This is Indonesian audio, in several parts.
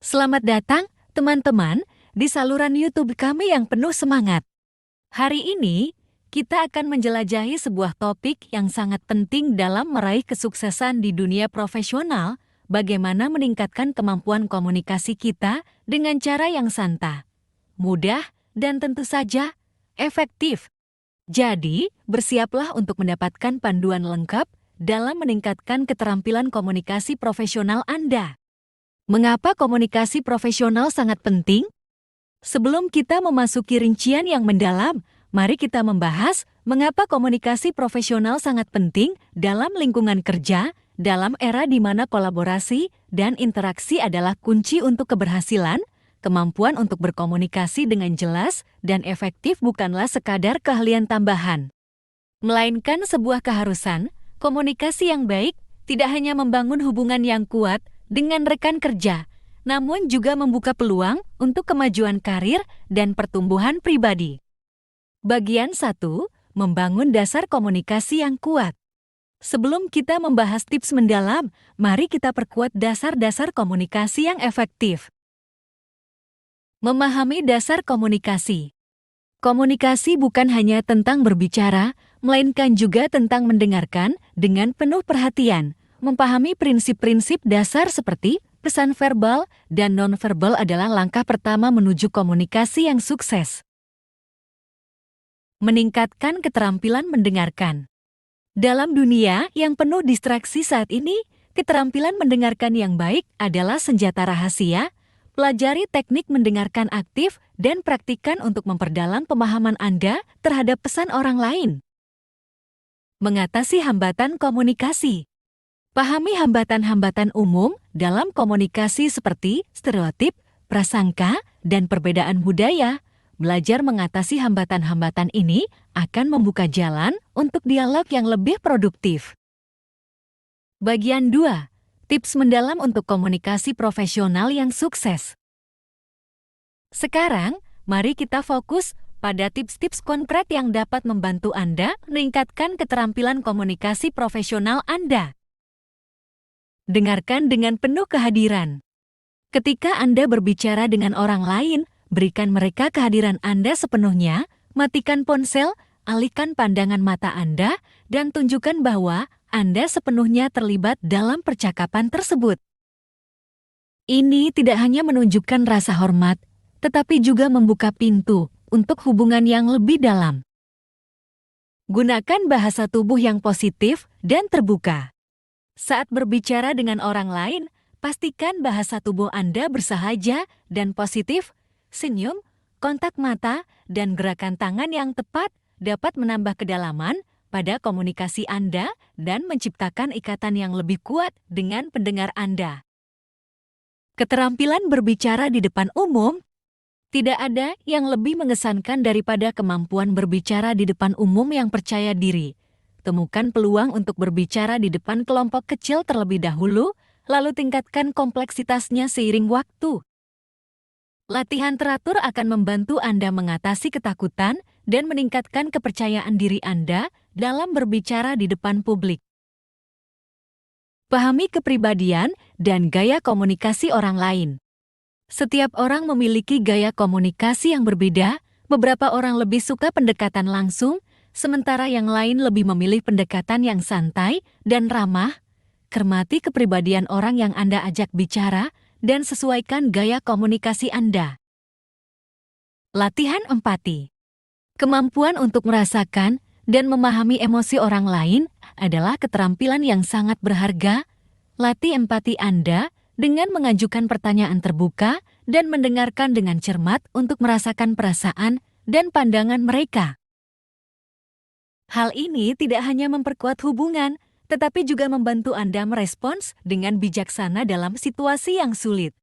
Selamat datang, teman-teman, di saluran YouTube kami yang penuh semangat. Hari ini, kita akan menjelajahi sebuah topik yang sangat penting dalam meraih kesuksesan di dunia profesional, bagaimana meningkatkan kemampuan komunikasi kita dengan cara yang santai, mudah, dan tentu saja efektif. Jadi, bersiaplah untuk mendapatkan panduan lengkap dalam meningkatkan keterampilan komunikasi profesional Anda. Mengapa komunikasi profesional sangat penting? Sebelum kita memasuki rincian yang mendalam, mari kita membahas mengapa komunikasi profesional sangat penting dalam lingkungan kerja, dalam era di mana kolaborasi dan interaksi adalah kunci untuk keberhasilan. Kemampuan untuk berkomunikasi dengan jelas dan efektif bukanlah sekadar keahlian tambahan, melainkan sebuah keharusan. Komunikasi yang baik tidak hanya membangun hubungan yang kuat dengan rekan kerja, namun juga membuka peluang untuk kemajuan karir dan pertumbuhan pribadi. Bagian 1. Membangun dasar komunikasi yang kuat. Sebelum kita membahas tips mendalam, mari kita perkuat dasar-dasar komunikasi yang efektif. Memahami dasar komunikasi. Komunikasi bukan hanya tentang berbicara, melainkan juga tentang mendengarkan dengan penuh perhatian. Memahami prinsip-prinsip dasar seperti pesan verbal dan non-verbal adalah langkah pertama menuju komunikasi yang sukses. Meningkatkan keterampilan mendengarkan. Dalam dunia yang penuh distraksi saat ini, keterampilan mendengarkan yang baik adalah senjata rahasia. Pelajari teknik mendengarkan aktif dan praktikkan untuk memperdalam pemahaman Anda terhadap pesan orang lain. Mengatasi hambatan komunikasi. Pahami hambatan-hambatan umum dalam komunikasi seperti stereotip, prasangka, dan perbedaan budaya. Belajar mengatasi hambatan-hambatan ini akan membuka jalan untuk dialog yang lebih produktif. Bagian 2. Tips mendalam untuk komunikasi profesional yang sukses. Sekarang, mari kita fokus pada tips-tips konkret yang dapat membantu Anda meningkatkan keterampilan komunikasi profesional Anda. Dengarkan dengan penuh kehadiran. Ketika Anda berbicara dengan orang lain, berikan mereka kehadiran Anda sepenuhnya, matikan ponsel, alihkan pandangan mata Anda, dan tunjukkan bahwa Anda sepenuhnya terlibat dalam percakapan tersebut. Ini tidak hanya menunjukkan rasa hormat, tetapi juga membuka pintu untuk hubungan yang lebih dalam. Gunakan bahasa tubuh yang positif dan terbuka. Saat berbicara dengan orang lain, pastikan bahasa tubuh Anda bersahaja dan positif. Senyum, kontak mata, dan gerakan tangan yang tepat dapat menambah kedalaman pada komunikasi Anda dan menciptakan ikatan yang lebih kuat dengan pendengar Anda. Keterampilan berbicara di depan umum. Tidak ada yang lebih mengesankan daripada kemampuan berbicara di depan umum yang percaya diri. Temukan peluang untuk berbicara di depan kelompok kecil terlebih dahulu, lalu tingkatkan kompleksitasnya seiring waktu. Latihan teratur akan membantu Anda mengatasi ketakutan dan meningkatkan kepercayaan diri Anda dalam berbicara di depan publik. Pahami kepribadian dan gaya komunikasi orang lain. Setiap orang memiliki gaya komunikasi yang berbeda. Beberapa orang lebih suka pendekatan langsung, sementara yang lain lebih memilih pendekatan yang santai dan ramah. Cermati kepribadian orang yang Anda ajak bicara dan sesuaikan gaya komunikasi Anda. Latihan empati. Kemampuan untuk merasakan dan memahami emosi orang lain adalah keterampilan yang sangat berharga. Latih empati Anda dengan mengajukan pertanyaan terbuka dan mendengarkan dengan cermat untuk merasakan perasaan dan pandangan mereka. Hal ini tidak hanya memperkuat hubungan, tetapi juga membantu Anda merespons dengan bijaksana dalam situasi yang sulit.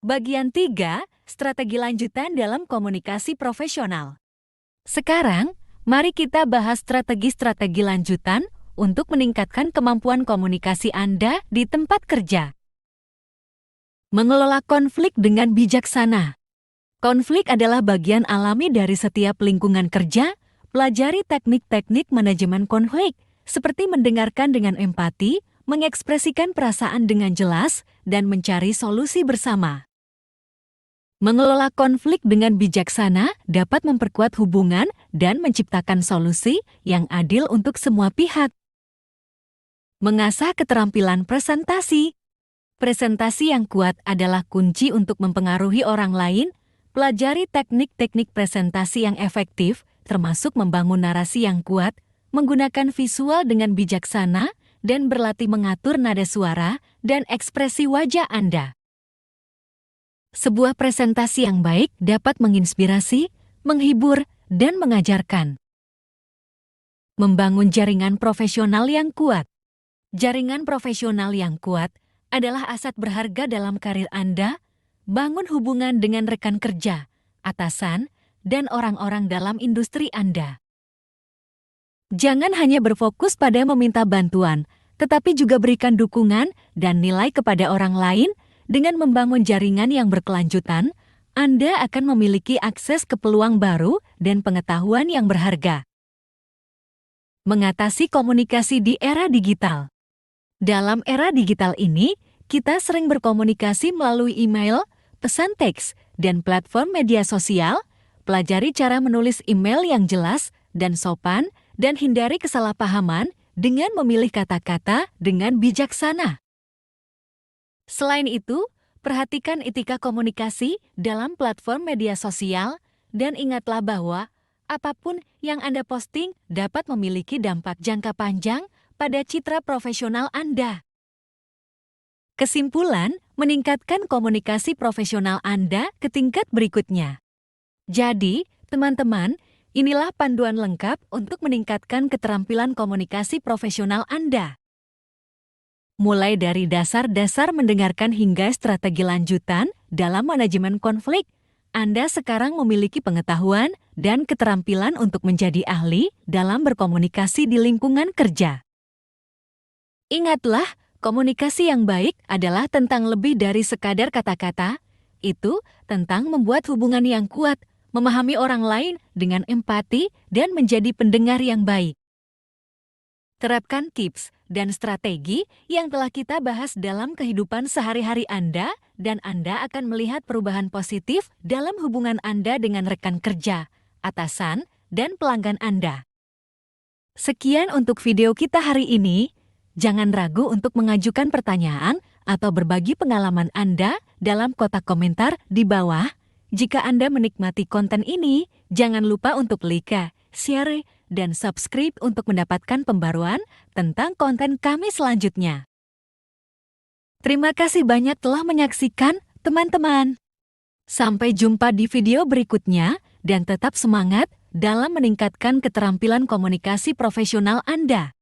Bagian 3. Strategi lanjutan dalam komunikasi profesional. Sekarang, mari kita bahas strategi-strategi lanjutan untuk meningkatkan kemampuan komunikasi Anda di tempat kerja. Mengelola konflik dengan bijaksana. Konflik adalah bagian alami dari setiap lingkungan kerja. Pelajari teknik-teknik manajemen konflik, seperti mendengarkan dengan empati, mengekspresikan perasaan dengan jelas, dan mencari solusi bersama. Mengelola konflik dengan bijaksana dapat memperkuat hubungan dan menciptakan solusi yang adil untuk semua pihak. Mengasah keterampilan presentasi. Presentasi yang kuat adalah kunci untuk mempengaruhi orang lain. Pelajari teknik-teknik presentasi yang efektif, termasuk membangun narasi yang kuat, menggunakan visual dengan bijaksana, dan berlatih mengatur nada suara dan ekspresi wajah Anda. Sebuah presentasi yang baik dapat menginspirasi, menghibur, dan mengajarkan. Membangun jaringan profesional yang kuat. Jaringan profesional yang kuat adalah aset berharga dalam karir Anda. Bangun hubungan dengan rekan kerja, atasan, dan orang-orang dalam industri Anda. Jangan hanya berfokus pada meminta bantuan, tetapi juga berikan dukungan dan nilai kepada orang lain. Dengan membangun jaringan yang berkelanjutan, Anda akan memiliki akses ke peluang baru dan pengetahuan yang berharga. Mengatasi komunikasi di era digital. Dalam era digital ini, kita sering berkomunikasi melalui email, pesan teks, dan platform media sosial. Pelajari cara menulis email yang jelas dan sopan, dan hindari kesalahpahaman dengan memilih kata-kata dengan bijaksana. Selain itu, perhatikan etika komunikasi dalam platform media sosial, dan ingatlah bahwa apapun yang Anda posting dapat memiliki dampak jangka panjang pada citra profesional Anda. Kesimpulan, meningkatkan komunikasi profesional Anda ke tingkat berikutnya. Jadi, teman-teman, inilah panduan lengkap untuk meningkatkan keterampilan komunikasi profesional Anda. Mulai dari dasar-dasar mendengarkan hingga strategi lanjutan dalam manajemen konflik, Anda sekarang memiliki pengetahuan dan keterampilan untuk menjadi ahli dalam berkomunikasi di lingkungan kerja. Ingatlah, komunikasi yang baik adalah tentang lebih dari sekadar kata-kata. Itu tentang membuat hubungan yang kuat, memahami orang lain dengan empati, dan menjadi pendengar yang baik. Terapkan tips dan strategi yang telah kita bahas dalam kehidupan sehari-hari Anda, dan Anda akan melihat perubahan positif dalam hubungan Anda dengan rekan kerja, atasan, dan pelanggan Anda. Sekian untuk video kita hari ini. Jangan ragu untuk mengajukan pertanyaan atau berbagi pengalaman Anda dalam kotak komentar di bawah. Jika Anda menikmati konten ini, jangan lupa untuk like, share, dan subscribe untuk mendapatkan pembaruan tentang konten kami selanjutnya. Terima kasih banyak telah menyaksikan, teman-teman. Sampai jumpa di video berikutnya, dan tetap semangat dalam meningkatkan keterampilan komunikasi profesional Anda.